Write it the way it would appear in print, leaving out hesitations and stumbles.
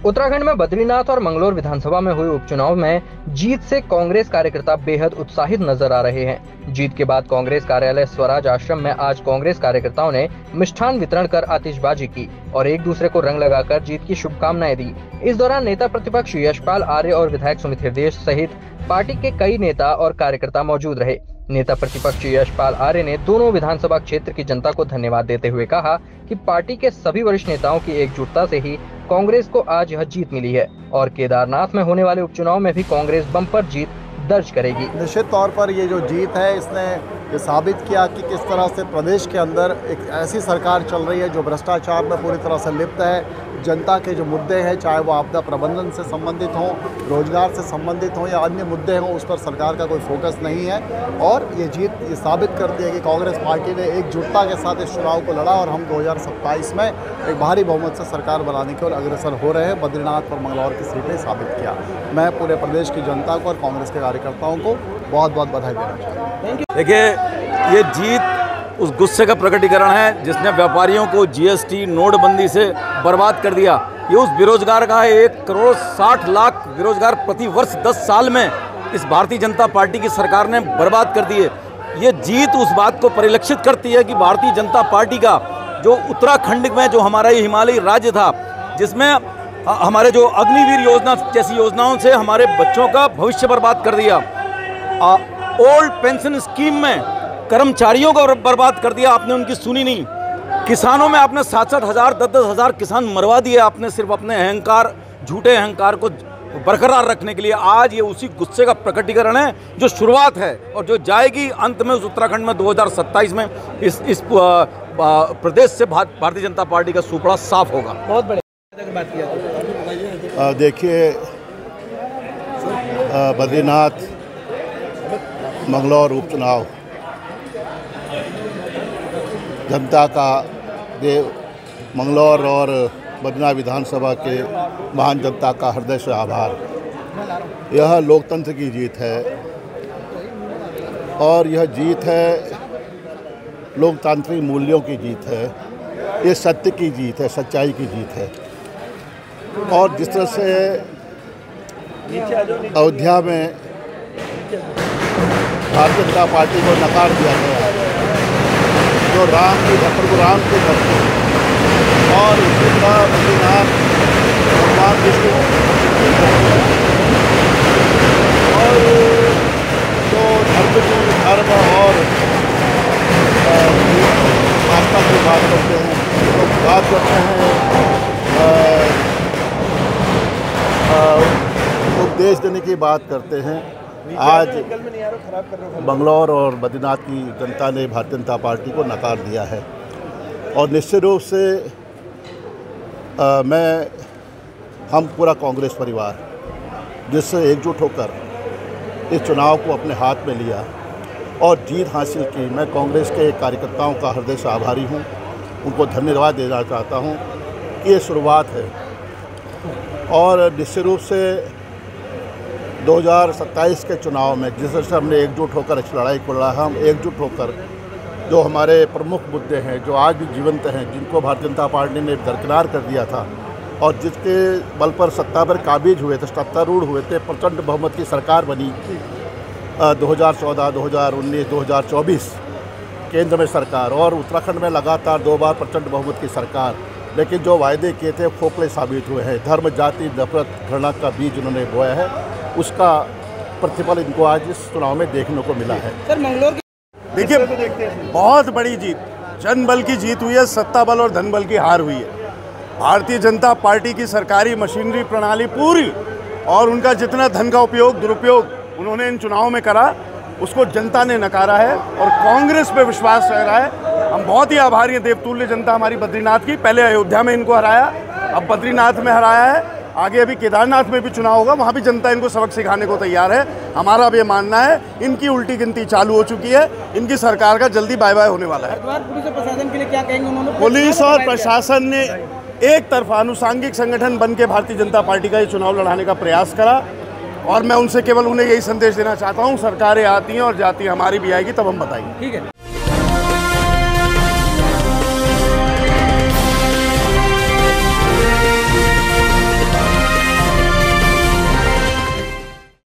उत्तराखंड में बद्रीनाथ और मंगलौर विधानसभा में हुए उपचुनाव में जीत से कांग्रेस कार्यकर्ता बेहद उत्साहित नजर आ रहे हैं। जीत के बाद कांग्रेस कार्यालय स्वराज आश्रम में आज कांग्रेस कार्यकर्ताओं ने मिष्ठान वितरण कर आतिशबाजी की और एक दूसरे को रंग लगाकर जीत की शुभकामनाएं दी। इस दौरान नेता प्रतिपक्ष यशपाल आर्य और विधायक सुमित हृदय सहित पार्टी के कई नेता और कार्यकर्ता मौजूद रहे। नेता प्रतिपक्ष यशपाल आर्य ने दोनों विधानसभा क्षेत्र की जनता को धन्यवाद देते हुए कहा कि पार्टी के सभी वरिष्ठ नेताओं की एकजुटता से ही कांग्रेस को आज यह जीत मिली है और केदारनाथ में होने वाले उपचुनाव में भी कांग्रेस बम्पर जीत दर्ज करेगी। निश्चित तौर पर ये जो जीत है इसने ये साबित किया कि किस तरह से प्रदेश के अंदर एक ऐसी सरकार चल रही है जो भ्रष्टाचार में पूरी तरह से लिप्त है। जनता के जो मुद्दे हैं, चाहे वो आपदा प्रबंधन से संबंधित हों, रोजगार से संबंधित हों या अन्य मुद्दे हों, उस पर सरकार का कोई फोकस नहीं है। और ये जीत ये साबित करती है कि कांग्रेस पार्टी ने एकजुटता के साथ इस चुनाव को लड़ा और हम 2027 में एक भारी बहुमत से सरकार बनाने की ओर अग्रसर हो रहे हैं। बद्रीनाथ और मंगलौर की सीटें साबित किया। मैं पूरे प्रदेश की जनता को और कांग्रेस के कार्यकर्ताओं को बहुत बहुत बधाई देना चाहता हूँ। देखिए, ये जीत उस गुस्से का प्रकटीकरण है जिसने व्यापारियों को जीएसटी नोटबंदी से बर्बाद कर दिया। ये उस बेरोजगार का है। 1,60,00,000 बेरोजगार प्रति वर्ष 10 साल में इस भारतीय जनता पार्टी की सरकार ने बर्बाद कर दिए। ये जीत उस बात को परिलक्षित करती है कि भारतीय जनता पार्टी का जो उत्तराखंड में जो हमारा ये हिमालयी राज्य था, जिसमें हमारे जो अग्निवीर योजना जैसी योजनाओं से हमारे बच्चों का भविष्य बर्बाद कर दिया, ओल्ड पेंशन स्कीम में कर्मचारियों को बर्बाद कर दिया, आपने उनकी सुनी नहीं। किसानों में आपने 7-7 हज़ार 10-10 हज़ार किसान मरवा दिए, आपने सिर्फ अपने अहंकार, झूठे अहंकार को बरकरार रखने के लिए। आज ये उसी गुस्से का प्रकटीकरण है जो शुरुआत है और जो जाएगी अंत में उस उत्तराखंड में 2027 में इस प्रदेश से भारतीय जनता पार्टी का सुपड़ा साफ होगा। बहुत बढ़िया बात किया। देखिए, बद्रीनाथ मंगलौर उपचुनाव जनता का देव मंगलौर और बद्रीनाथ विधानसभा के महान जनता का हृदय से आभार। यह लोकतंत्र की जीत है और यह जीत है लोकतांत्रिक मूल्यों की जीत है। ये सत्य की जीत है, सच्चाई की जीत है। और जिस तरह से अयोध्या में भारतीय जनता पार्टी को नकार दिया गया, जो प्रभु राम के धरती और बद्रीनाथ भगवान विष्णु और जो धर्म और आस्था की बात करते हैं, तो बात करते हैं, उपदेश देने की बात करते हैं। आज मंगलौर और बद्रीनाथ की जनता ने भारतीय जनता पार्टी को नकार दिया है और निश्चित रूप से हम पूरा कांग्रेस परिवार जिससे एकजुट होकर इस चुनाव को अपने हाथ में लिया और जीत हासिल की, मैं कांग्रेस के कार्यकर्ताओं का हृदय से आभारी हूं। उनको धन्यवाद देना चाहता हूं कि ये शुरुआत है और निश्चित रूप से 2027 के चुनाव में जिस तरह से हमने एकजुट होकर इस लड़ाई को लड़ा, हम एकजुट होकर जो हमारे प्रमुख मुद्दे हैं जो आज भी जीवंत हैं, जिनको भारतीय जनता पार्टी ने दरकिनार कर दिया था और जिसके बल पर सत्ता पर काबिज हुए थे, सत्तारूढ़ हुए थे, प्रचंड बहुमत की सरकार बनी 2014, 2019, 2024 केंद्र में सरकार और उत्तराखंड में लगातार 2 बार प्रचंड बहुमत की सरकार। लेकिन जो वायदे किए थे खोखले साबित हुए हैं। धर्म, जाति, नफरत, घृणा का बीज उन्होंने बोया है, उसका प्रतिफल इनको आज इस चुनाव में देखने को मिला है। सर, मंगलौर देखिए, बहुत बड़ी जीत, जनबल की जीत हुई है, सत्ता बल और धन बल की हार हुई है। भारतीय जनता पार्टी की सरकारी मशीनरी प्रणाली पूरी और उनका जितना धन का उपयोग, दुरुपयोग उन्होंने इन चुनावों में करा, उसको जनता ने नकारा है और कांग्रेस पे विश्वास रह रहा है। हम बहुत ही आभारी हैं देवतुल्य जनता हमारी बद्रीनाथ की। पहले अयोध्या में इनको हराया, अब बद्रीनाथ में हराया है, आगे अभी केदारनाथ में भी चुनाव होगा, वहाँ भी जनता इनको सबक सिखाने को तैयार है। हमारा भी ये मानना है इनकी उल्टी गिनती चालू हो चुकी है, इनकी सरकार का जल्दी बाय बाय होने वाला है। पुलिस और प्रशासन के लिए क्या कहेंगे उन्होंने? पुलिस और प्रशासन ने एक तरफा अनुसांगिक संगठन बन के भारतीय जनता पार्टी का ये चुनाव लड़ाने का प्रयास करा और मैं उनसे केवल उन्हें यही संदेश देना चाहता हूँ, सरकारें आती हैं और जाती हैं, हमारी भी आएगी तब हम बताएंगे। ठीक है।